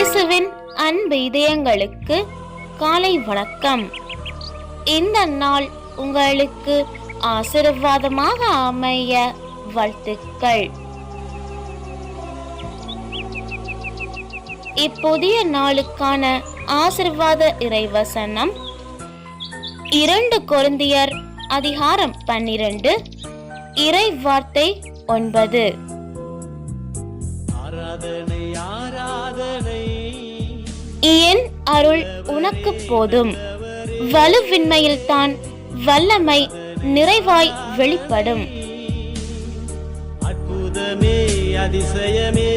இயேசுவின் அன்பு இதயங்களுக்கு காலை வணக்கம். இந்த நாள் உங்களுக்கு ஆசீர்வாதமாக அமைய வாழ்த்துக்கள். இப்புதிய நாளுக்கான ஆசீர்வாத இறைவசனம் 2 கொரிந்தியர் அதிகாரம் 12 இறை வார்த்தை 9. என் அருள் உனக்கு போதும், வலுவின்மையில் தான் வல்லமை நிறைவாய் வெளிப்படும். அற்புதமே அதிசயமே